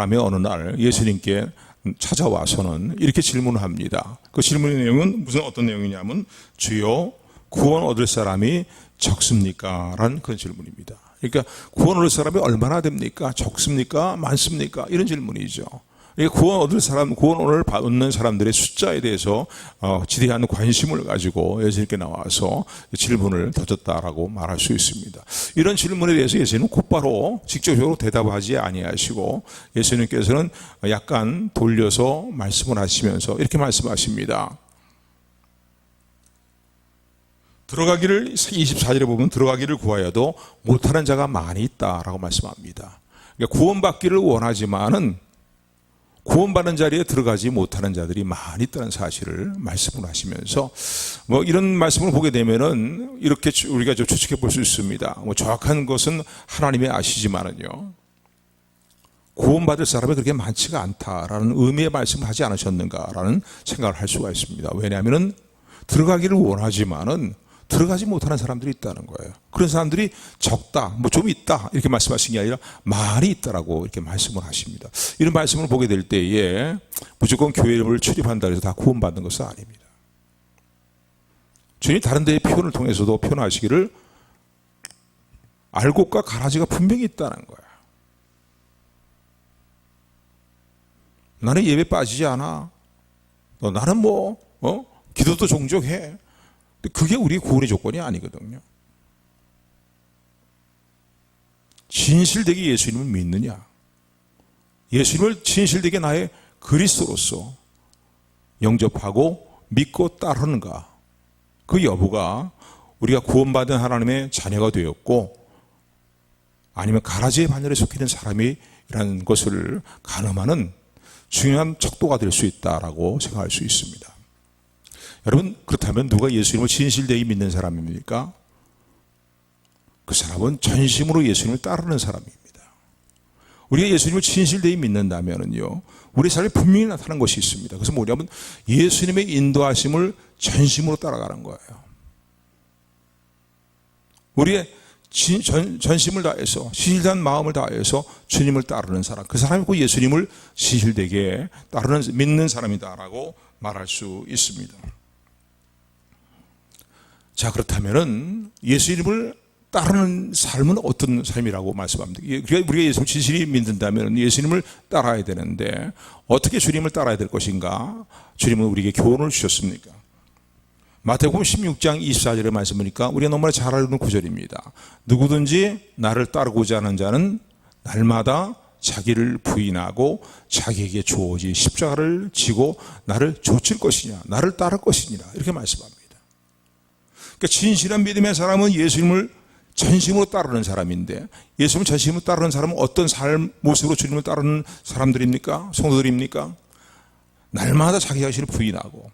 사람이 어느 날 예수님께 찾아와서는 이렇게 질문을 합니다. 그 질문의 내용은 어떤 내용이냐면 주여 구원 얻을 사람이 적습니까? 라는 그런 질문입니다. 그러니까 구원 얻을 사람이 얼마나 됩니까? 적습니까? 많습니까? 이런 질문이죠. 그러니까 구원을 받는 사람들의 숫자에 대해서 지대한 관심을 가지고 예수님께 나와서 질문을 던졌다라고 말할 수 있습니다. 이런 질문에 대해서 예수님은 곧바로 직접적으로 대답하지 아니하시고 예수님께서는 약간 돌려서 말씀을 하시면서 이렇게 말씀하십니다. 들어가기를 24절에 보면 들어가기를 구하여도 못하는 자가 많이 있다라고 말씀합니다. 그러니까 구원받기를 원하지만은 구원받는 자리에 들어가지 못하는 자들이 많이 있다는 사실을 말씀을 하시면서 이런 말씀을 보게 되면은 이렇게 우리가 좀 추측해 볼 수 있습니다. 정확한 것은 하나님이 아시지만은요. 구원받을 사람이 그렇게 많지가 않다라는 의미의 말씀을 하지 않으셨는가라는 생각을 할 수가 있습니다. 왜냐하면은 들어가기를 원하지만은 들어가지 못하는 사람들이 있다는 거예요. 그런 사람들이 적다, 좀 있다 이렇게 말씀하신 게 아니라 많이 있다라고 이렇게 말씀을 하십니다. 이런 말씀을 보게 될 때에 무조건 교회를 출입한다 해서 다 구원받는 것은 아닙니다. 주님이 다른 데의 표현을 통해서도 표현하시기를 알곡과 가라지가 분명히 있다는 거예요. 나는 예배 빠지지 않아. 나는 기도도 종종 해. 그게 우리 구원의 조건이 아니거든요. 진실되게 예수님을 믿느냐, 예수님을 진실되게 나의 그리스도로서 영접하고 믿고 따르는가, 그 여부가 우리가 구원받은 하나님의 자녀가 되었고 아니면 가라지의 반열에 속해 있는 사람이라는 것을 가늠하는 중요한 척도가 될 수 있다라고 생각할 수 있습니다. 여러분, 그렇다면 누가 예수님을 진실되게 믿는 사람입니까? 그 사람은 전심으로 예수님을 따르는 사람입니다. 우리가 예수님을 진실되게 믿는다면요, 우리 삶에 분명히 나타나는 것이 있습니다. 그래서 뭐냐면 예수님의 인도하심을 전심으로 따라가는 거예요. 우리의 전심을 다해서, 진실한 마음을 다해서 주님을 따르는 사람, 그 사람이 그 예수님을 진실되게 믿는 사람이다라고 말할 수 있습니다. 자, 그렇다면은 예수님을 따르는 삶은 어떤 삶이라고 말씀합니다. 우리가 예수님을 진실히 믿는다면 예수님을 따라야 되는데 어떻게 주님을 따라야 될 것인가? 주님은 우리에게 교훈을 주셨습니까? 마태복음 16장 24절의 말씀이니까 우리가 너무나 잘 알는 구절입니다. 누구든지 나를 따르고자 하는 자는 날마다 자기를 부인하고 자기에게 주어진 십자가를 지고 나를 좇을 것이냐, 나를 따를 것이니라, 이렇게 말씀합니다. 그러니까 진실한 믿음의 사람은 예수님을 전심으로 따르는 사람인데, 예수님을 전심으로 따르는 사람은 어떤 모습으로 주님을 따르는 사람들입니까? 성도들입니까? 날마다 자기 자신을 부인하고,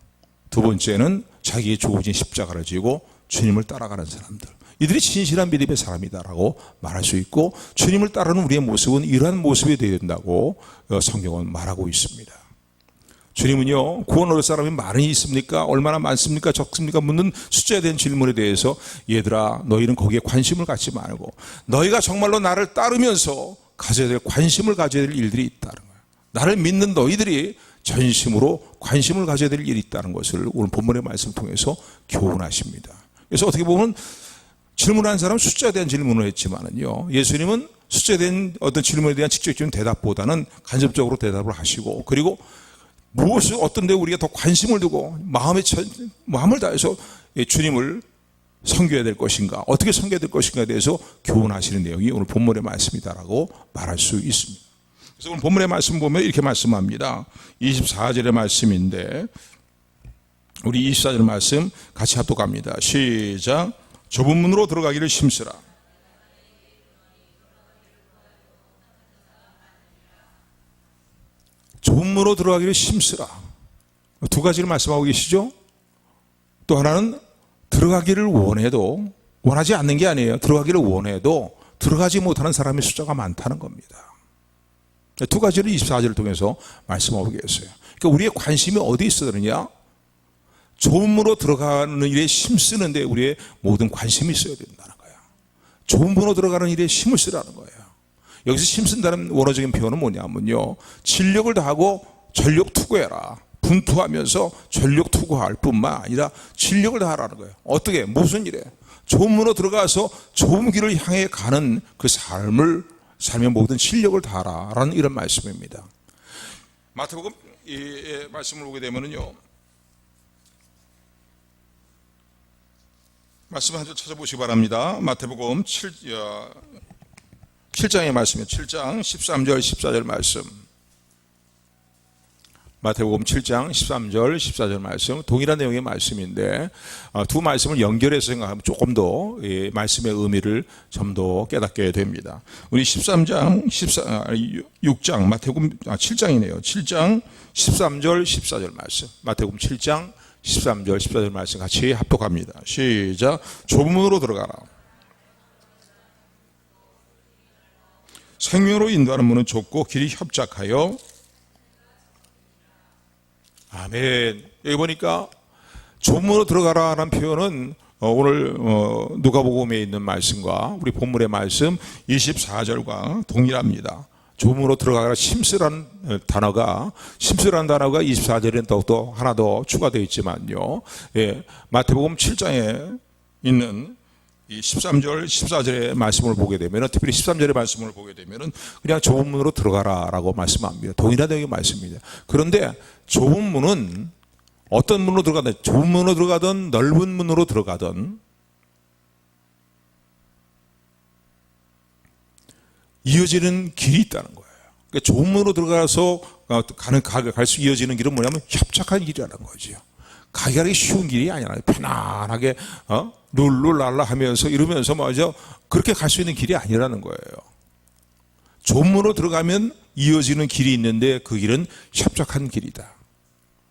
두 번째는 자기의 주어진 십자가를 지고 주님을 따라가는 사람들, 이들이 진실한 믿음의 사람이다라고 말할 수 있고, 주님을 따르는 우리의 모습은 이러한 모습이 되어야 된다고 성경은 말하고 있습니다. 주님은요, 구원 얻을 사람이 많이 있습니까? 얼마나 많습니까? 적습니까? 묻는 숫자에 대한 질문에 대해서 얘들아, 너희는 거기에 관심을 갖지 말고 너희가 정말로 나를 따르면서 가져야 될 관심을 가져야 될 일들이 있다는 거예요. 나를 믿는 너희들이 전심으로 관심을 가져야 될 일이 있다는 것을 오늘 본문의 말씀을 통해서 교훈하십니다. 그래서 어떻게 보면 질문한 사람은 숫자에 대한 질문을 했지만은요, 예수님은 숫자에 대한 어떤 질문에 대한 직접적인 대답보다는 간접적으로 대답을 하시고, 그리고 무엇을 어떤 데 우리가 더 관심을 두고 마음을 다해서 주님을 섬겨야 될 것인가, 어떻게 섬겨야 될 것인가에 대해서 교훈하시는 내용이 오늘 본문의 말씀이다라고 말할 수 있습니다. 그래서 오늘 본문의 말씀 보면 이렇게 말씀합니다. 24절의 말씀인데 우리 24절 말씀 같이 합독합니다. 시작. 좁은 문으로 들어가기를 힘쓰라. 좁은 문으로 들어가기를 힘쓰라. 두 가지를 말씀하고 계시죠. 또 하나는 들어가기를 원해도, 원하지 않는 게 아니에요. 들어가기를 원해도 들어가지 못하는 사람의 숫자가 많다는 겁니다. 두 가지를 24절을 통해서 말씀하고 계세요. 그러니까 우리의 관심이 어디에 있어야 되느냐? 좁은 문으로 들어가는 일에 힘쓰는데 우리의 모든 관심이 있어야 된다는 거예요. 좁은 문으로 들어가는 일에 힘을 쓰라는 거예요. 여기서 힘쓴다는 원어적인 표현은 뭐냐면요, 진력을 다하고 전력 투구해라. 분투하면서 전력 투구할 뿐만 아니라 진력을 다하라는 거예요. 어떻게? 무슨 일에? 좁은 문으로 들어가서 좁은 길을 향해 가는 그 삶의 모든 진력을 다하라라는 이런 말씀입니다. 마태복음 이 말씀을 보게 되면은요, 말씀 한 줄 찾아보시기 바랍니다. 마태복음 7장의 말씀이에요. 7장 13절 14절 말씀. 마태복음 7장 13절 14절 말씀, 동일한 내용의 말씀인데 두 말씀을 연결해서 생각하면 조금 더 말씀의 의미를 좀 더 깨닫게 됩니다. 우리 6장 마태복음 7장이네요. 7장 13절 14절 말씀, 마태복음 7장 13절 14절 말씀 같이 합독합니다. 시작. 좁은 문으로 들어가라. 생명으로 인도하는 문은 좁고 길이 협착하여. 아멘. 여기 보니까 좁은 문으로 들어가라는 표현은 오늘 누가복음에 있는 말씀과 우리 본문의 말씀 24절과 동일합니다. 좁은 문으로 들어가라. 심쓰라는 단어가 24절에는 더욱더 하나 더 추가되어 있지만요, 마태복음 7장에 있는 이 13절, 14절의 말씀을 보게 되면, 특별히 13절의 말씀을 보게 되면 그냥 좁은 문으로 들어가라라고 말씀합니다. 동일한 내용의 말씀입니다. 그런데 좁은 문은 어떤 문으로 들어가든, 좁은 문으로 들어가든 넓은 문으로 들어가든 이어지는 길이 있다는 거예요. 그러니까 좁은 문으로 들어가서 갈 수 이어지는 길은 뭐냐면 협착한 길이라는 거죠. 가기 쉬운 길이 아니라 편안하게 룰루랄라 하면서 이러면서 맞아 그렇게 갈 수 있는 길이 아니라는 거예요. 좁은 문으로 들어가면 이어지는 길이 있는데 그 길은 협착한 길이다.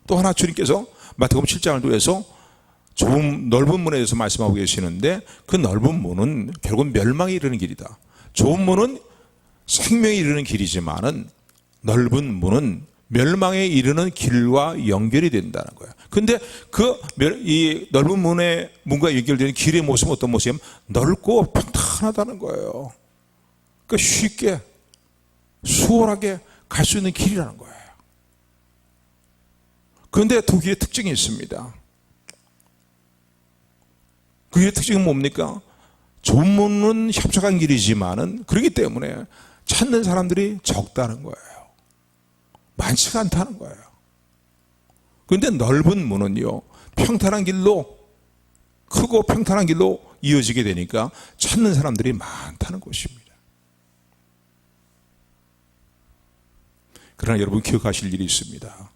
또 하나 주님께서 마태복음 7장을 통해서 넓은 문에 대해서 말씀하고 계시는데, 그 넓은 문은 결국 멸망에 이르는 길이다. 좁은 문은 생명에 이르는 길이지만은 넓은 문은 멸망에 이르는 길과 연결이 된다는 거예요. 근데 이 넓은 문과 연결되는 길의 모습은 어떤 모습이냐면 넓고 평탄하다는 거예요. 그러니까 쉽게 수월하게 갈 수 있는 길이라는 거예요. 그런데 두 길의 특징이 있습니다. 그 길의 특징은 뭡니까? 좁은 문은 협착한 길이지만은 그렇기 때문에 찾는 사람들이 적다는 거예요. 많지가 않다는 거예요. 그런데 넓은 문은요, 평탄한 길로, 크고 평탄한 길로 이어지게 되니까 찾는 사람들이 많다는 것입니다. 그러나 여러분 기억하실 일이 있습니다.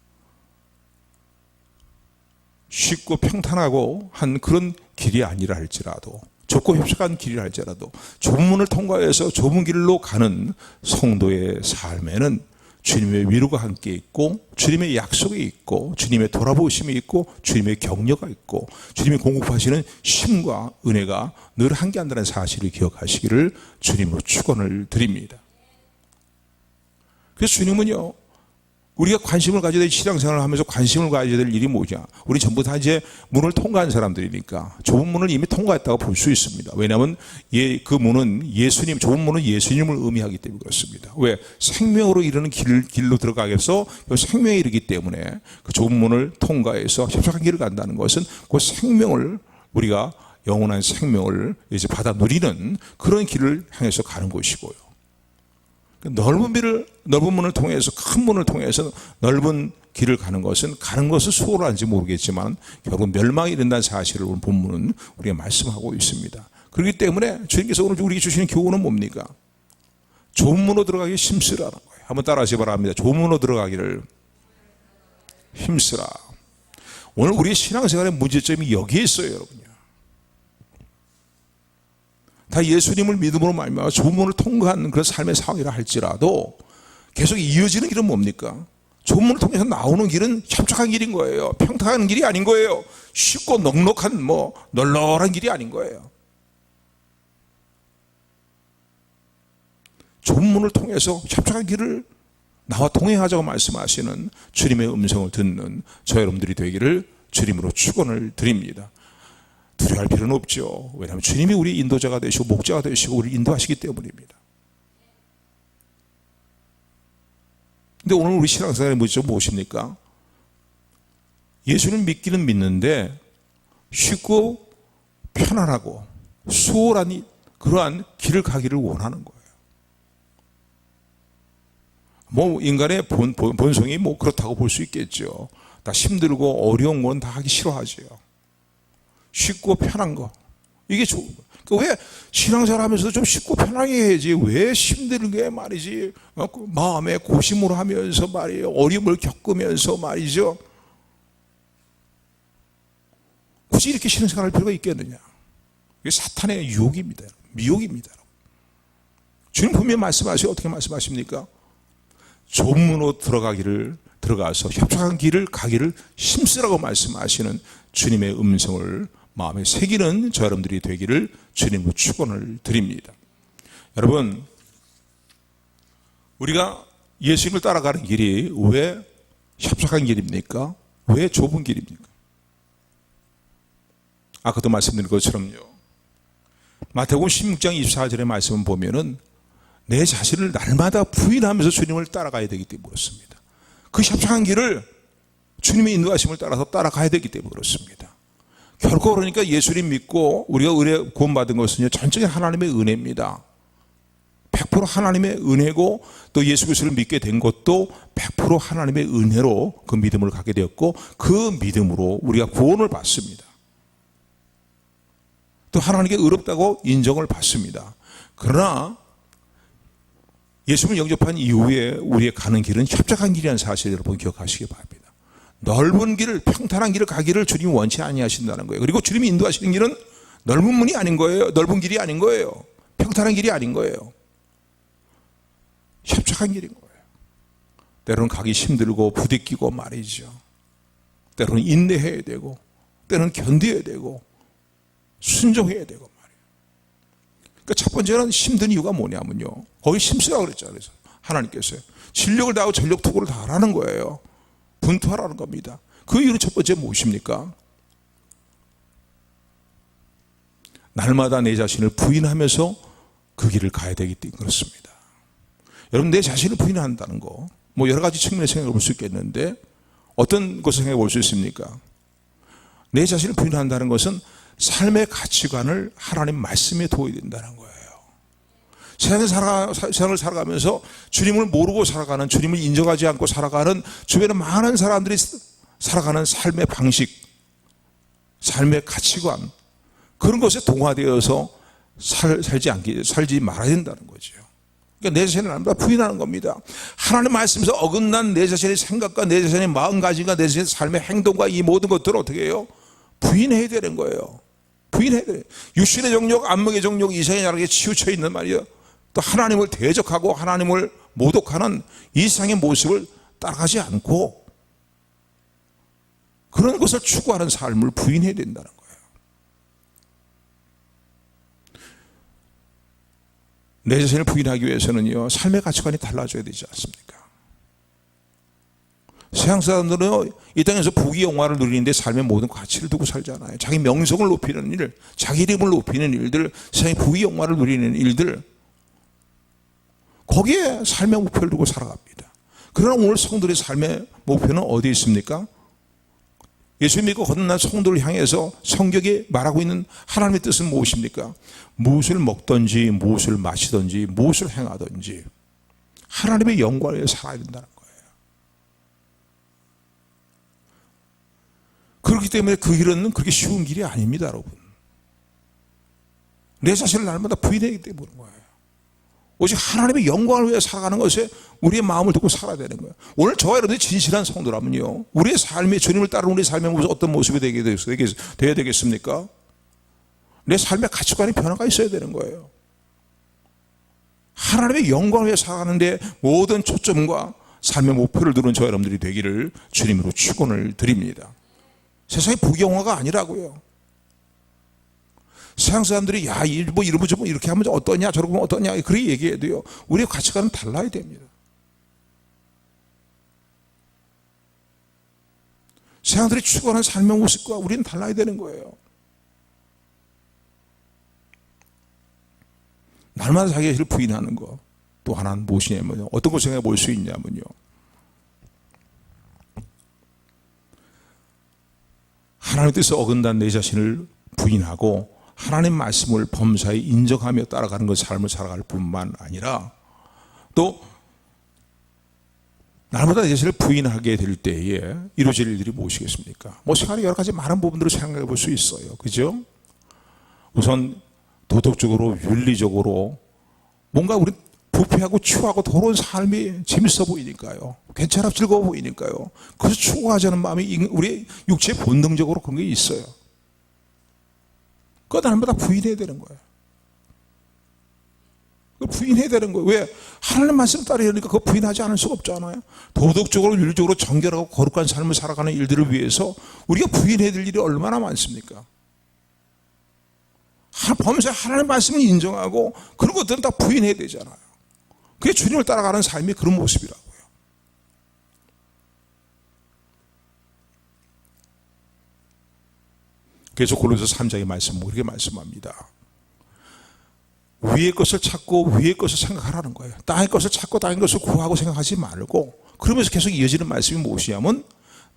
쉽고 평탄하고 한 그런 길이 아니라 할지라도, 좁고 협착한 길이라 할지라도 좁은 문을 통과해서 좁은 길로 가는 성도의 삶에는 주님의 위로가 함께 있고, 주님의 약속이 있고, 주님의 돌아보심이 있고, 주님의 격려가 있고, 주님이 공급하시는 힘과 은혜가 늘 함께한다는 사실을 기억하시기를 주님으로 축원을 드립니다. 그래서 주님은요, 우리가 관심을 가져야 될 신앙생활을 하면서 관심을 가져야 될 일이 뭐냐? 우리 전부 다 이제 문을 통과한 사람들이니까 좁은 문을 이미 통과했다고 볼 수 있습니다. 왜냐하면 그 문은 좁은 문은 예수님을 의미하기 때문에 그렇습니다. 왜? 생명으로 이르는 길로 들어가기 위해서 생명에 이르기 때문에 그 좁은 문을 통과해서 협착한 길을 간다는 것은 그 생명을, 우리가 영원한 생명을 이제 받아 누리는 그런 길을 향해서 가는 것이고요. 넓은 문을 통해서, 큰 문을 통해서 넓은 길을 가는 것은 수월한지 모르겠지만 결국 멸망이 이른다는 사실을 오늘 본문은 우리가 말씀하고 있습니다. 그렇기 때문에 주님께서 오늘 우리에게 주시는 교훈은 뭡니까? 좁은 문으로 들어가기 힘쓰라는 거예요. 한번 따라하시기 바랍니다. 좁은 문으로 들어가기를 힘쓰라. 오늘 우리의 신앙생활의 문제점이 여기에 있어요, 여러분요. 다 예수님을 믿음으로 말미암아 좁은 문을 통과한 그런 삶의 상황이라 할지라도 계속 이어지는 길은 뭡니까? 좁은 문을 통해서 나오는 길은 협착한 길인 거예요. 평탄한 길이 아닌 거예요. 쉽고 넉넉한 널널한 길이 아닌 거예요. 좁은 문을 통해서 협착한 길을 나와 동행하자고 말씀하시는 주님의 음성을 듣는 저 여러분들이 되기를 주님으로 축원을 드립니다. 두려워할 필요는 없죠. 왜냐하면 주님이 우리 인도자가 되시고 목자가 되시고 우리를 인도하시기 때문입니다. 근데 오늘 우리 신앙생활의 문제는 무엇입니까? 예수를 믿기는 믿는데 쉽고 편안하고 수월한 그러한 길을 가기를 원하는 거예요. 뭐 인간의 본성이 뭐 그렇다고 볼 수 있겠죠. 다 힘들고 어려운 건 다 하기 싫어하죠. 쉽고 편한 거 이게 좋은 거예요. 왜 신앙생활 하면서도 좀 쉽고 편하게 해야지 왜 힘들게 말이지 마음에 고심을 하면서 말이에요 어려움을 겪으면서 말이죠 굳이 이렇게 신앙생활 할 필요가 있겠느냐. 이게 사탄의 유혹입니다. 미혹입니다. 주님 분명히 말씀하세요. 어떻게 말씀하십니까? 좁은 문으로 들어가서 협착한 길을 가기를 힘쓰라고 말씀하시는 주님의 음성을 마음에 새기는 저 여러분들이 되기를 주님으로 축원을 드립니다. 여러분, 우리가 예수님을 따라가는 길이 왜 협착한 길입니까? 왜 좁은 길입니까? 아까도 말씀드린 것처럼요. 마태복음 16장 24절의 말씀을 보면은 내 자신을 날마다 부인하면서 주님을 따라가야 되기 때문에 그렇습니다. 그 협착한 길을 주님의 인도하심을 따라서 따라가야 되기 때문에 그렇습니다. 결코 그러니까 예수님 믿고 우리가 은혜 구원받은 것은요 전적인 하나님의 은혜입니다. 100% 하나님의 은혜고 또 예수 그리스도를 믿게 된 것도 100% 하나님의 은혜로 그 믿음을 갖게 되었고 그 믿음으로 우리가 구원을 받습니다. 또 하나님께 의롭다고 인정을 받습니다. 그러나 예수님을 영접한 이후에 우리의 가는 길은 협착한 길이라는 사실을 여러분 기억하시기 바랍니다. 넓은 길을 평탄한 길을 가기를 주님이 원치 아니하신다는 거예요. 그리고 주님이 인도하시는 길은 넓은 문이 아닌 거예요. 넓은 길이 아닌 거예요. 평탄한 길이 아닌 거예요. 협착한 길인 거예요. 때로는 가기 힘들고 부딪히고 말이죠. 때로는 인내해야 되고 때로는 견뎌야 되고 순종해야 되고 말이에요. 그러니까 첫 번째는 힘든 이유가 뭐냐면요. 거기 힘쓰라고 그랬잖아요. 그래서 하나님께서요. 진력을 다하고 전력 투구를 다 하라는 거예요. 분투하라는 겁니다. 그 이유는 첫 번째 무엇입니까? 날마다 내 자신을 부인하면서 그 길을 가야 되기 때문에 그렇습니다. 여러분 내 자신을 부인한다는 거 뭐 여러 가지 측면에서 생각해 볼 수 있겠는데 어떤 것을 생각해 볼 수 있습니까? 내 자신을 부인한다는 것은 삶의 가치관을 하나님 말씀에 둬야 된다는 거예요. 세상을 살아가면서 주님을 모르고 살아가는, 주님을 인정하지 않고 살아가는 주변에 많은 사람들이 살아가는 삶의 방식, 삶의 가치관, 그런 것에 동화되어서 살지 말아야 된다는 거죠. 그러니까 내 자신을 날마다 부인하는 겁니다. 하나님 말씀에서 어긋난 내 자신의 생각과 내 자신의 마음가짐과 내 자신의 삶의 행동과 이 모든 것들을 어떻게 해요? 부인해야 되는 거예요. 부인해야 돼요. 육신의 정욕, 안목의 정욕, 이상의 나락에 치우쳐 있는 말이에요. 또 하나님을 대적하고 하나님을 모독하는 이상의 모습을 따라가지 않고 그런 것을 추구하는 삶을 부인해야 된다는 거예요. 내 자신을 부인하기 위해서는요, 삶의 가치관이 달라져야 되지 않습니까? 세상 사람들은 이 땅에서 부귀 영화를 누리는데 삶의 모든 가치를 두고 살잖아요. 자기 명성을 높이는 일, 자기 이름을 높이는 일들, 세상의 부귀 영화를 누리는 일들, 거기에 삶의 목표를 두고 살아갑니다. 그러나 오늘 성도의 삶의 목표는 어디에 있습니까? 예수 믿고 거듭난 성도를 향해서 성경이 말하고 있는 하나님의 뜻은 무엇입니까? 무엇을 먹든지 무엇을 마시든지 무엇을 행하든지 하나님의 영광을 위해 살아야 된다는 거예요. 그렇기 때문에 그 길은 그렇게 쉬운 길이 아닙니다, 여러분. 내 자신을 날마다 부인하기 때문에 그런 거예요. 오직 하나님의 영광을 위해 살아가는 것에 우리의 마음을 두고 살아야 되는 거예요. 오늘 저와 여러분이 진실한 성도라면요, 우리의 삶이 주님을 따르는 우리의 삶의 모습 어떤 모습이 되어야 되겠습니까? 내 삶의 가치관이 변화가 있어야 되는 거예요. 하나님의 영광을 위해 살아가는데 모든 초점과 삶의 목표를 두는 저와 여러분들이 되기를 주님으로 축원을 드립니다. 세상의 부경화가 아니라고요. 세상 사람들이 야, 뭐 이러면 좀 이렇게 하면 어떠냐, 저러고 하면 어떠냐, 그렇게 얘기해도요, 우리의 가치관은 달라야 됩니다. 세상들이 추구하는 삶의 모습과 우리는 달라야 되는 거예요. 날마다 자기 자신을 부인하는 거. 또 하나는 무엇이냐면요, 어떤 걸 생각해 볼 수 있냐면요, 하나님의 뜻에 어긋난 내 자신을 부인하고 하나님 말씀을 범사에 인정하며 따라가는 그 삶을 살아갈 뿐만 아니라 또 나보다 내 자신을 부인하게 될 때에 이루어질 일들이 무엇이겠습니까? 생활의 여러 가지 많은 부분들을 생각해 볼 수 있어요. 그죠? 우선 도덕적으로 윤리적으로 뭔가 우리 부패하고 추하고 더러운 삶이 재밌어 보이니까요. 괜찮아 즐거워 보이니까요. 그래서 추구하자는 마음이 우리 육체 본능적으로 그런 게 있어요. 그거 날마다 부인해야 되는 거예요. 부인해야 되는 거예요. 왜? 하나님 말씀 따르려니까 그거 부인하지 않을 수가 없잖아요. 도덕적으로 윤리적으로 정결하고 거룩한 삶을 살아가는 일들을 위해서 우리가 부인해야 될 일이 얼마나 많습니까? 범사에 하나님 말씀을 인정하고 그런 것들은 다 부인해야 되잖아요. 그게 주님을 따라가는 삶이 그런 모습이라고요. 그래서 골로새 3장의 말씀은 이렇게 말씀합니다. 위의 것을 찾고 위의 것을 생각하라는 거예요. 땅의 것을 찾고 땅의 것을 구하고 생각하지 말고, 그러면서 계속 이어지는 말씀이 무엇이냐면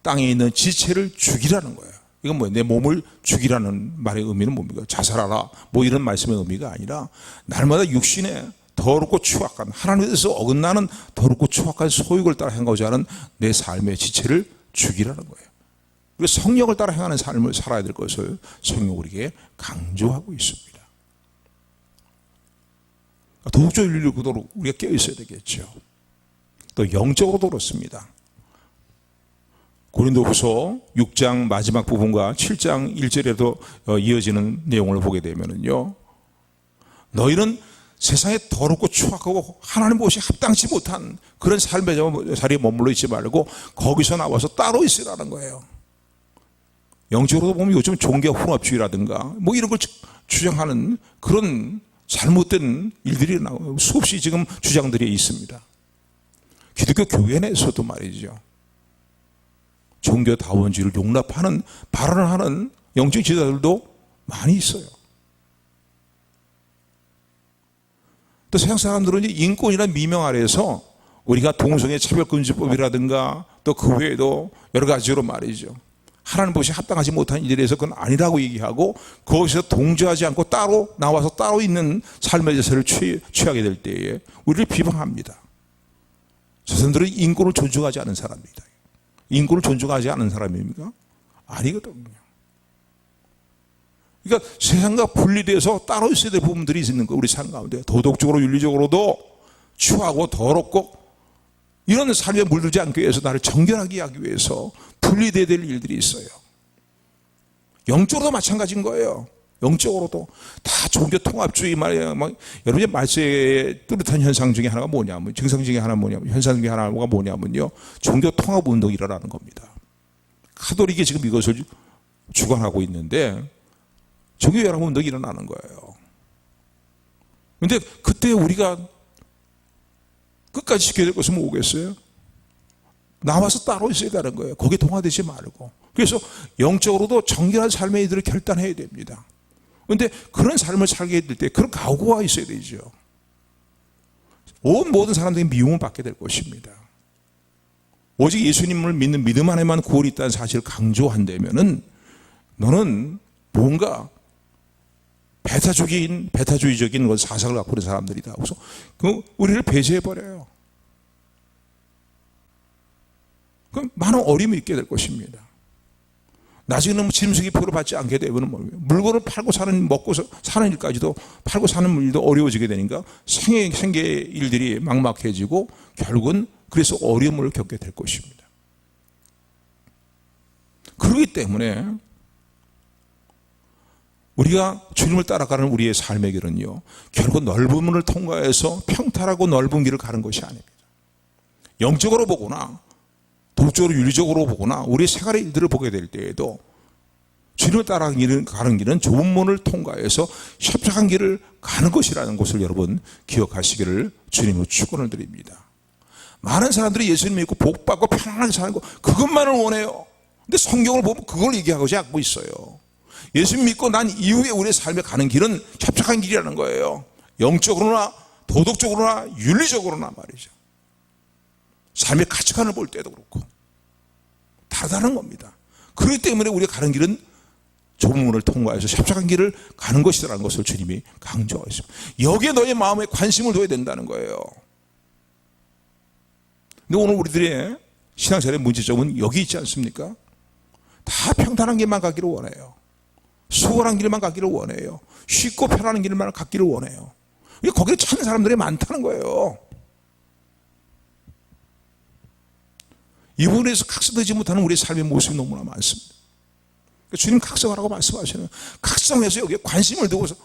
땅에 있는 지체를 죽이라는 거예요. 이건 뭐예요? 내 몸을 죽이라는 말의 의미는 뭡니까? 자살하라 이런 말씀의 의미가 아니라 날마다 육신에 더럽고 추악한, 하나님께서 어긋나는 더럽고 추악한 소욕을 따라 행하고자 하는 내 삶의 지체를 죽이라는 거예요. 우리가 성령을 따라 행하는 삶을 살아야 될 것을 성령 우리에게 강조하고 있습니다. 도덕적 윤리적으로 우리가 깨어 있어야 되겠죠. 또 영적으로도 그렇습니다. 고린도후서 6장 마지막 부분과 7장 1절에도 이어지는 내용을 보게 되면요, 너희는 세상에 더럽고 추악하고 하나님 보시 합당치 못한 그런 삶의 자리에 머물러 있지 말고 거기서 나와서 따로 있으라는 거예요. 영적으로 보면 요즘 종교 혼합주의라든가 이런 걸 주장하는 그런 잘못된 일들이 수없이 지금 주장들이 있습니다. 기독교 교회 내에서도 말이죠, 종교다원주의를 용납하는 발언을 하는 영적 지도자들도 많이 있어요. 또 세상 사람들은 인권이라는 미명 아래에서 우리가 동성애 차별금지법이라든가 또 그 외에도 여러 가지로 말이죠, 하나님 보시 합당하지 못한 일에 대해서 그건 아니라고 얘기하고 거기서 동조하지 않고 따로 나와서 따로 있는 삶의 자세를 취하게 될 때에 우리를 비방합니다. 저 사람들은 인권을 존중하지 않은 사람입니다. 인권을 존중하지 않은 사람입니까? 아니거든요. 그러니까 세상과 분리돼서 따로 있어야 될 부분들이 있는 거예요. 우리 삶 가운데 도덕적으로 윤리적으로도 추하고 더럽고 이런 삶에 물들지 않기 위해서, 나를 정결하게 하기 위해서 분리돼야 될 일들이 있어요. 영적으로도 마찬가지인 거예요. 영적으로도 다 종교 통합주의 말이에요. 여러분의 말세의 뚜렷한 현상 중에 하나가 뭐냐면, 증상 중에 하나가 뭐냐면, 현상 중에 하나가 뭐냐면요, 종교 통합 운동이 일어나는 겁니다. 카톨릭이 지금 이것을 주관하고 있는데 종교 연합 운동이 일어나는 거예요. 그런데 그때 우리가 끝까지 지켜야 될 것은 뭐겠어요? 나와서 따로 있어야 되는 거예요. 거기에 동화되지 말고. 그래서 영적으로도 정결한 삶의 이들을 결단해야 됩니다. 그런데 그런 삶을 살게 될 때 그런 각오가 있어야 되죠. 온 모든 사람들이 미움을 받게 될 것입니다. 오직 예수님을 믿는 믿음 안에만 구원이 있다는 사실을 강조한다면은 너는 뭔가 배타주의적인 사상을 갖고 있는 사람들이다. 그래서 우리를 배제해버려요. 그럼 많은 어려움이 있게 될 것입니다. 나중에는 짐승의 표를 받지 않게 되면 물건을 팔고 먹고 사는 일까지도, 팔고 사는 일도 어려워지게 되니까 생계의 일들이 막막해지고 결국은 그래서 어려움을 겪게 될 것입니다. 그렇기 때문에 우리가 주님을 따라가는 우리의 삶의 길은요, 결국 넓은 문을 통과해서 평탄하고 넓은 길을 가는 것이 아닙니다. 영적으로 보거나 도덕적으로 윤리적으로 보거나 우리의 생활의 일들을 보게 될 때에도 주님을 따라가는 길은 좁은 문을 통과해서 협착한 길을 가는 것이라는 것을 여러분 기억하시기를 주님으로 축원을 드립니다. 많은 사람들이 예수님 믿고 복받고 편안하게 사는 거, 그것만을 원해요. 근데 성경을 보면 그걸 얘기하고자 하고 있어요. 예수 믿고 난 이후에 우리의 삶에 가는 길은 협착한 길이라는 거예요. 영적으로나 도덕적으로나 윤리적으로나 말이죠. 삶의 가치관을 볼 때도 그렇고 다르다는 겁니다. 그렇기 때문에 우리가 가는 길은 좁은 문을 통과해서 협착한 길을 가는 것이라는 것을 주님이 강조하고 있습니다. 여기에 너의 마음에 관심을 둬야 된다는 거예요. 근데 오늘 우리들의 신앙생활의 문제점은 여기 있지 않습니까? 다 평탄한 길만 가기를 원해요. 수월한 길만 가기를 원해요. 쉽고 편안한 길만 가기를 원해요. 거기에 찾는 사람들이 많다는 거예요. 이 부분에서 각성되지 못하는 우리의 삶의 모습이 너무나 많습니다. 주님 각성하라고 말씀하시는, 각성해서 여기에 관심을 두고서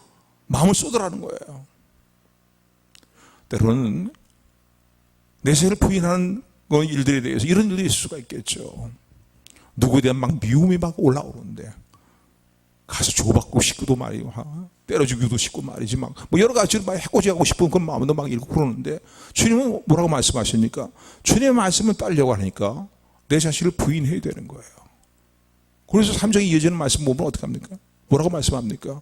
마음을 쏟으라는 거예요. 때로는 내 죄를 부인하는 일들에 대해서 이런 일도 있을 수가 있겠죠. 누구에 대한 막 미움이 막 올라오는데 가서 조받고 싶고도 말이고 때려주기도 싶고 말이지 막 뭐 여러 가지로 막 해코지하고 싶은 그런 마음도 막 일고 그러는데 주님은 뭐라고 말씀하십니까? 주님의 말씀을 따르려고 하니까 내 자신을 부인해야 되는 거예요. 그래서 3장에 이어지는 말씀 보면 어떻게 합니까? 뭐라고 말씀합니까?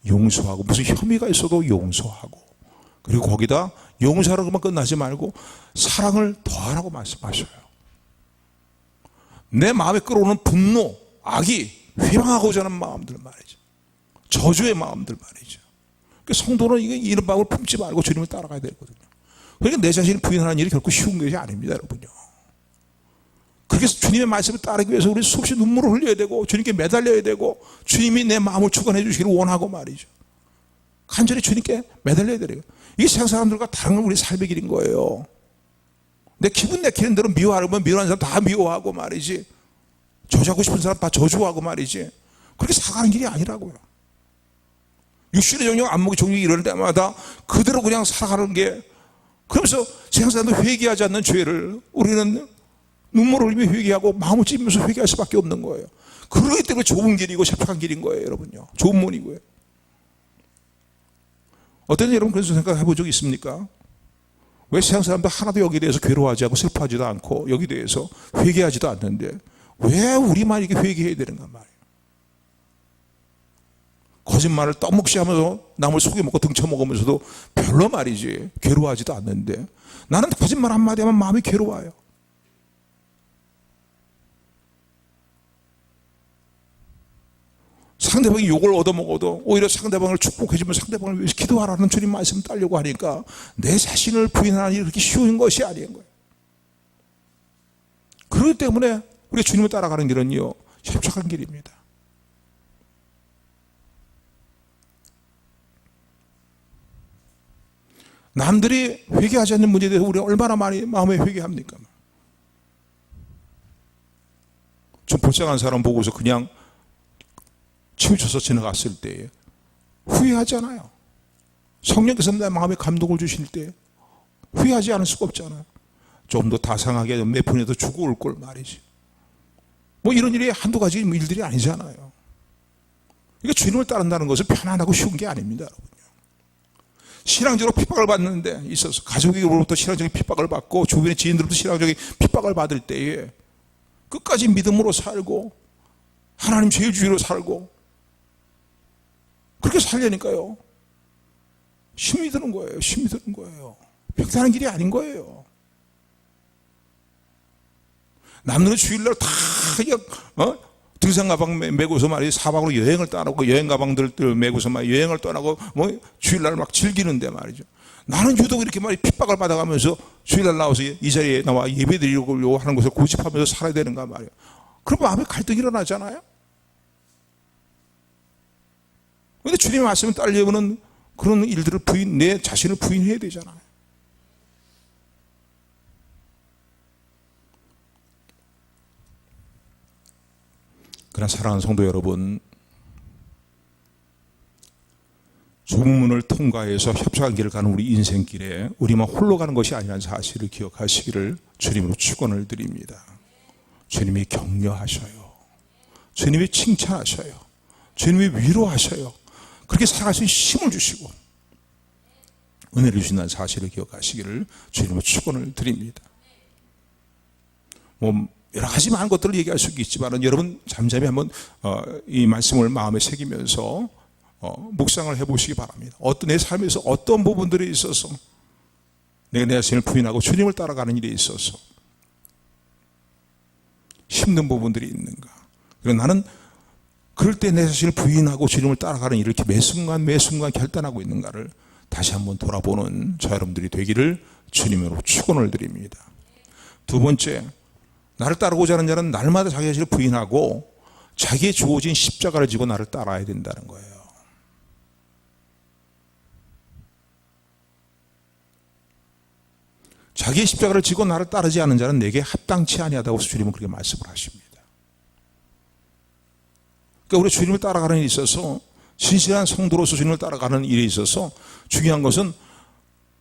용서하고, 무슨 혐의가 있어도 용서하고, 그리고 거기다 용서하라고만 끝나지 말고 사랑을 더하라고 말씀하셔요. 내 마음에 끌어오는 분노, 악이, 회방하고자 하는 마음들 말이죠. 저주의 마음들 말이죠. 그러니까 성도는 이런 마음을 품지 말고 주님을 따라가야 되거든요. 그러니까 내 자신을 부인하는 일이 결코 쉬운 것이 아닙니다, 여러분요. 그래서 주님의 말씀을 따르기 위해서 우리 수없이 눈물을 흘려야 되고 주님께 매달려야 되고 주님이 내 마음을 주관해 주시기를 원하고 말이죠. 간절히 주님께 매달려야 돼요. 이게 세상 사람들과 다른 건 우리 삶의 길인 거예요. 내 기분 내키는 대로 미워하려면 미워하는 사람 다 미워하고 말이지, 저주하고 싶은 사람 다 저주하고 말이지, 그렇게 살아가는 길이 아니라고요. 육신의 정욕, 안목의 정욕이 이럴 때마다 그대로 그냥 살아가는 게, 그러면서 세상 사람들 회개하지 않는 죄를 우리는 눈물을 흘리며 회개하고 마음을 찢으면서 회개할 수밖에 없는 거예요. 그러기 때문에 좁은 길이고 협착한 길인 거예요, 여러분요. 좁은 문이고요. 어떤 여러분 그런 생각 해본 적 있습니까? 왜 세상 사람들 하나도 여기에 대해서 괴로워하지 않고 슬퍼하지도 않고 여기에 대해서 회개하지도 않는데 왜 우리만 이렇게 회개해야 되는가 말이에요. 거짓말을 떠먹시 하면서 남을 속여먹고 등쳐먹으면서도 별로 말이지 괴로워하지도 않는데 나는 거짓말 한마디 하면 마음이 괴로워요. 상대방이 욕을 얻어먹어도 오히려 상대방을 축복해주면 상대방을 위해서 기도하라는 주님 말씀 따려고 하니까 내 자신을 부인하는 일이 그렇게 쉬운 것이 아닌 거예요. 그렇기 때문에 우리가 주님을 따라가는 길은요, 협착한 길입니다. 남들이 회개하지 않는 문제에 대해서 우리가 얼마나 많이 마음에 회개합니까? 좀 불쌍한 사람 보고서 그냥 치우쳐서 지나갔을 때 후회하잖아요. 성령께서 내 마음에 감동을 주실 때 후회하지 않을 수가 없잖아요. 좀 더 다상하게 몇 분이라도 주고 올 걸 말이지. 뭐 이런 일이 한두 가지 일들이 아니잖아요. 그러니까 주님을 따른다는 것은 편안하고 쉬운 게 아닙니다, 여러분요. 신앙적으로 핍박을 받는 데 있어서 가족으로부터 신앙적인 핍박을 받고 주변의 지인들로부터 신앙적인 핍박을 받을 때에 끝까지 믿음으로 살고 하나님 제일주의로 살고 그렇게 살려니까요, 힘이 드는 거예요. 힘이 드는 거예요. 평탄한 길이 아닌 거예요. 남들은 주일날 다 등산 가방 메고서 말이지 사박으로 여행을 떠나고 여행 가방들 메고서 막 여행을 떠나고 뭐 주일날 막 즐기는데 말이죠. 나는 유독 이렇게 말이 핍박을 받아가면서 주일날 나와서 이 자리에 나와 예배드리려고 하는 것을 고집하면서 살아야 되는가 말이에요. 그럼 마음에 갈등이 일어나잖아요. 그런데 주님의 말씀을 따르려면 그런 일들을 내 자신을 부인해야 되잖아요. 그러나 사랑하는 성도 여러분, 좁은 문을 통과해서 협착한 길을 가는 우리 인생길에 우리만 홀로 가는 것이 아니라는 사실을 기억하시기를 주님으로 축원을 드립니다. 주님이 격려하셔요. 주님이 칭찬하셔요. 주님이 위로하셔요. 그렇게 살아갈 수 있는 힘을 주시고 은혜를 주신다는 사실을 기억하시기를 주님으로 축원을 드립니다. 뭐 여러 가지 많은 것들을 얘기할 수 있지만 여러분 잠잠히 한번 이 말씀을 마음에 새기면서 묵상을 해보시기 바랍니다. 내 삶에서 어떤 부분들에 있어서 내 자신을 부인하고 주님을 따라가는 일에 있어서 힘든 부분들이 있는가. 그리고 나는 그럴 때 내 자신을 부인하고 주님을 따라가는 일을 이렇게 매 순간 결단하고 있는가를 다시 한번 돌아보는 저 여러분들이 되기를 주님으로 축원을 드립니다. 두 번째, 나를 따르고자 하는 자는 날마다 자기 자신을 부인하고 자기의 주어진 십자가를 지고 나를 따라야 된다는 거예요. 자기의 십자가를 지고 나를 따르지 않은 자는 내게 합당치 아니하다고 주님은 그렇게 말씀을 하십니다. 그러니까 우리 주님을 따라가는 일에 있어서, 진실한 성도로서 주님을 따라가는 일에 있어서 중요한 것은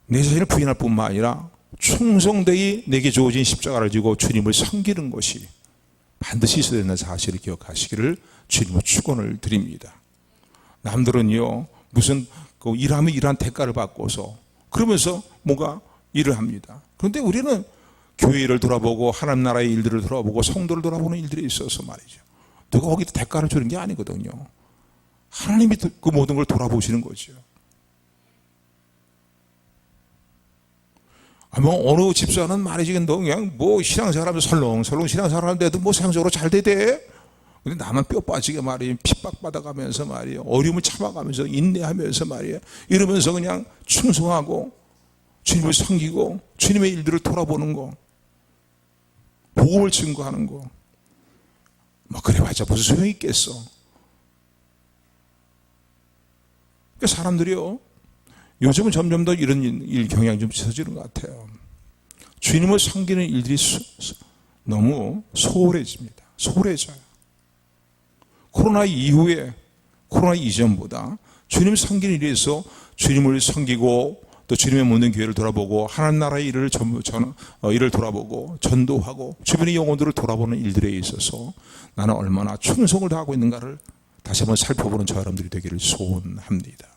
내 자신을 부인할 뿐만 아니라 충성되이 내게 주어진 십자가를 지고 주님을 섬기는 것이 반드시 있어야 된다는 사실을 기억하시기를 주님의 축원을 드립니다. 남들은요, 무슨 일하면 일한 대가를 받고서 그러면서 뭔가 일을 합니다. 그런데 우리는 교회를 돌아보고 하나님 나라의 일들을 돌아보고 성도를 돌아보는 일들이 있어서 말이죠. 누가 거기다 대가를 주는 게 아니거든요. 하나님이 그 모든 걸 돌아보시는 거죠. 어느 집사는 말이지, 그냥 신앙생활하면서 설렁설렁 신앙생활하는데도 신앙적으로 잘 되대. 근데 나만 뼈 빠지게 말이에요. 핍박받아가면서 말이에요. 어려움을 참아가면서 인내하면서 말이에요. 이러면서 그냥 충성하고 주님을 섬기고 주님의 일들을 돌아보는 거, 복음을 증거하는 거, 그래봤자 무슨 소용이 있겠어. 그러니까 사람들이요, 요즘은 점점 더 이런 일 경향이 좀 짙어지는 것 같아요. 주님을 섬기는 일들이 너무 소홀해집니다. 소홀해져요. 코로나 이후에, 코로나 이전보다 주님 섬기는 일에 있어서 주님을 섬기고 또 주님의 모든 교회를 돌아보고 하나님 나라의 일을 돌아보고 전도하고 주변의 영혼들을 돌아보는 일들에 있어서 나는 얼마나 충성을 다하고 있는가를 다시 한번 살펴보는 저 여러분들이 되기를 소원합니다.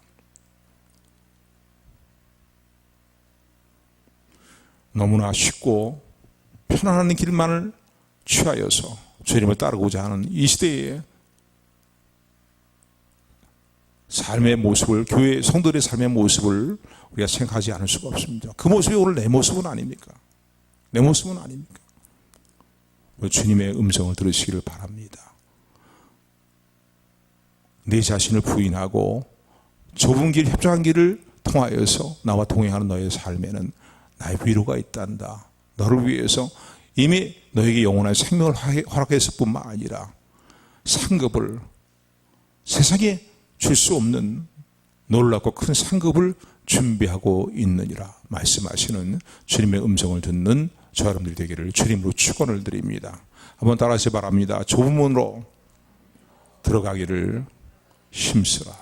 너무나 쉽고 편안한 길만을 취하여서 주님을 따르고자 하는 이 시대에 삶의 모습을, 교회 성도들의 삶의 모습을 우리가 생각하지 않을 수가 없습니다. 그 모습이 오늘 내 모습은 아닙니까? 내 모습은 아닙니까? 주님의 음성을 들으시기를 바랍니다. 내 자신을 부인하고 좁은 길, 협착한 길을 통하여서 나와 동행하는 너의 삶에는 나의 위로가 있단다. 너를 위해서 이미 너에게 영원한 생명을 허락했을 뿐만 아니라 상급을, 세상에 줄 수 없는 놀랍고 큰 상급을 준비하고 있느니라 말씀하시는 주님의 음성을 듣는 저 여러분들이 되기를 주님으로 축원을 드립니다. 한번 따라하시 바랍니다. 좁은 문으로 들어가기를 힘쓰라.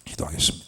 기도하겠습니다.